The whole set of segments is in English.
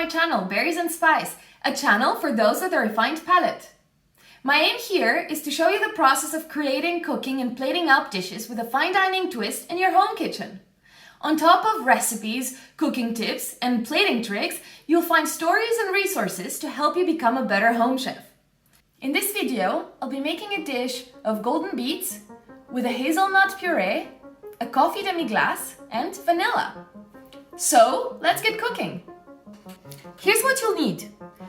my channel, Berries and Spice, a channel for those with a refined palate. My aim here is to show you the process of creating, cooking, and plating up dishes with a fine dining twist in your home kitchen. On top of recipes, cooking tips, and plating tricks, you'll find stories and resources to help you become a better home chef. In this video, I'll be making a dish of golden beets with a hazelnut puree, a coffee demi-glace, and vanilla. So, let's get cooking! Here's what you'll need.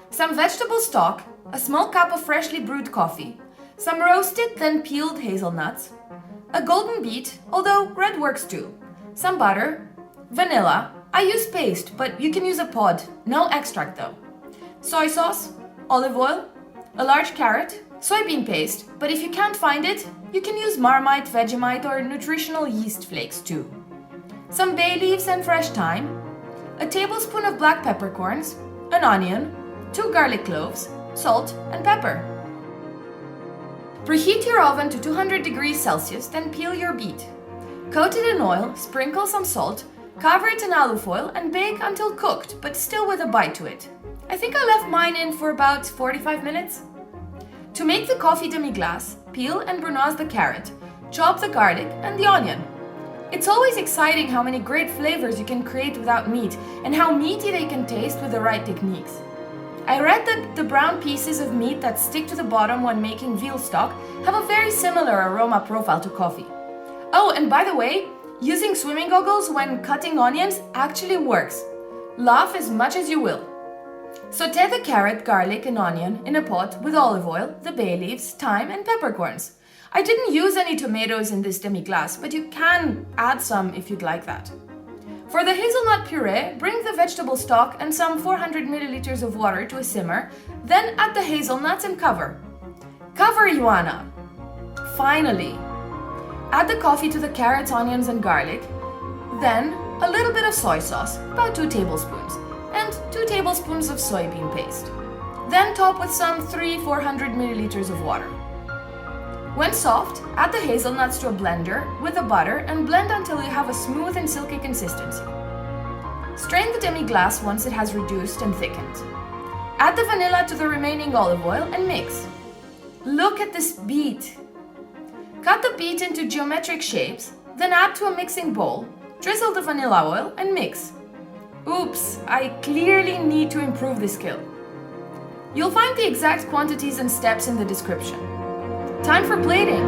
Some vegetable stock, a small cup of freshly brewed coffee, some roasted then peeled hazelnuts, a golden beet, although red works too, some butter, vanilla, I use paste, but you can use a pod, no extract though, soy sauce, olive oil, a large carrot, soybean paste, but if you can't find it, you can use marmite, vegemite, or nutritional yeast flakes too. Some bay leaves and fresh thyme, a tablespoon of black peppercorns, an onion, 2 garlic cloves, salt, and pepper. Preheat your oven to 200 degrees Celsius, then peel your beet. Coat it in oil, sprinkle some salt, cover it in alu foil, and bake until cooked, but still with a bite to it. I think I left mine in for about 45 minutes. To make the coffee demi-glace, peel and brunoise the carrot, chop the garlic and the onion. It's always exciting how many great flavors you can create without meat and how meaty they can taste with the right techniques. I read that the brown pieces of meat that stick to the bottom when making veal stock have a very similar aroma profile to coffee. Oh, and by the way, using swimming goggles when cutting onions actually works. Laugh as much as you will. Sauté the carrot, garlic, and onion in a pot with olive oil, the bay leaves, thyme, and peppercorns. I didn't use any tomatoes in this demi-glace, but you can add some if you'd like that. For the hazelnut puree, bring the vegetable stock and some 400 milliliters of water to a simmer, then add the hazelnuts and cover. Cover, Ioana! Finally, add the coffee to the carrots, onions, and garlic, then a little bit of soy sauce, about 2 tablespoons, and 2 tablespoons of soybean paste. Then top with some 400 milliliters of water. When soft, add the hazelnuts to a blender with the butter and blend until you have a smooth and silky consistency. Strain the demi-glace once it has reduced and thickened. Add the vanilla to the remaining olive oil and mix. Look at this beet! Cut the beet into geometric shapes, then add to a mixing bowl, drizzle the vanilla oil and mix. Oops, I clearly need to improve this skill. You'll find the exact quantities and steps in the description. Time for plating!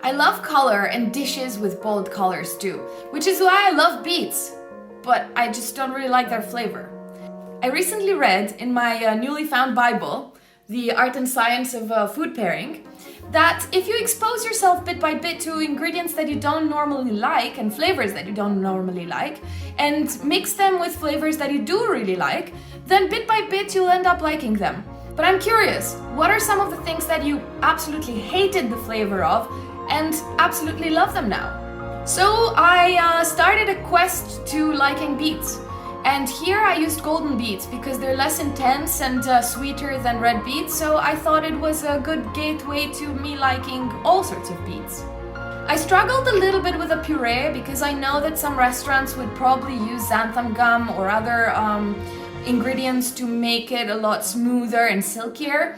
I love color and dishes with bold colors too, which is why I love beets, but I just don't really like their flavor. I recently read in my newly found Bible, The Art and Science of Food Pairing, that if you expose yourself bit by bit to ingredients that you don't normally like and flavors that you don't normally like, and mix them with flavors that you do really like, then bit by bit you'll end up liking them. But I'm curious, what are some of the things that you absolutely hated the flavor of and absolutely love them now? So I started a quest to liking beets. And here I used golden beets because they're less intense and sweeter than red beets, so I thought it was a good gateway to me liking all sorts of beets. I struggled a little bit with a puree because I know that some restaurants would probably use xanthan gum or other ingredients to make it a lot smoother and silkier.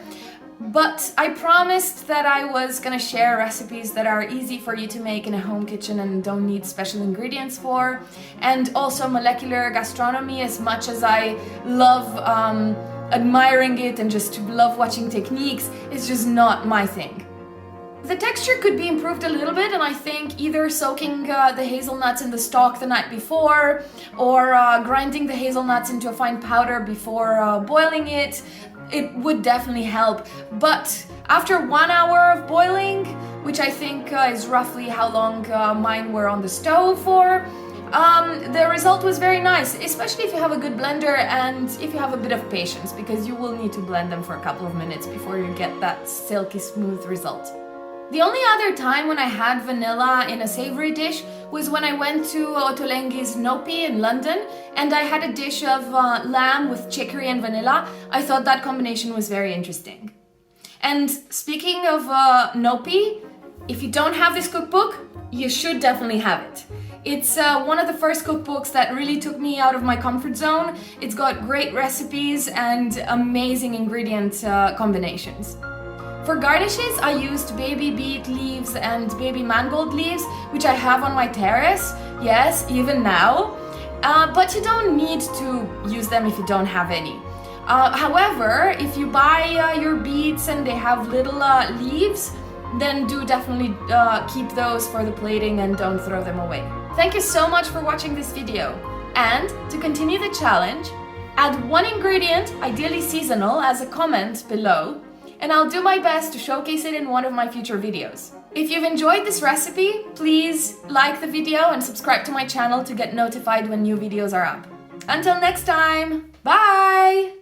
But I promised that I was gonna share recipes that are easy for you to make in a home kitchen and don't need special ingredients for. And also molecular gastronomy, as much as I love admiring it and just love watching techniques, it's just not my thing. The texture could be improved a little bit, and I think either soaking the hazelnuts in the stock the night before or grinding the hazelnuts into a fine powder before boiling it would definitely help. But after 1 hour of boiling, which I think is roughly how long mine were on the stove for, The result was very nice, especially if you have a good blender and if you have a bit of patience, because you will need to blend them for a couple of minutes before you get that silky smooth result. The only other time when I had vanilla in a savory dish was when I went to Ottolenghi's Nopi in London, and I had a dish of lamb with chicory and vanilla. I thought that combination was very interesting. And speaking of Nopi, if you don't have this cookbook, you should definitely have it. It's one of the first cookbooks that really took me out of my comfort zone. It's got great recipes and amazing ingredient combinations. For garnishes, I used baby beet leaves and baby mangold leaves, which I have on my terrace, yes, even now. But you don't need to use them if you don't have any. However, if you buy your beets and they have little leaves, then do definitely keep those for the plating and don't throw them away. Thank you so much for watching this video. And to continue the challenge, add one ingredient, ideally seasonal, as a comment below, and I'll do my best to showcase it in one of my future videos. If you've enjoyed this recipe, please like the video and subscribe to my channel to get notified when new videos are up. Until next time, bye!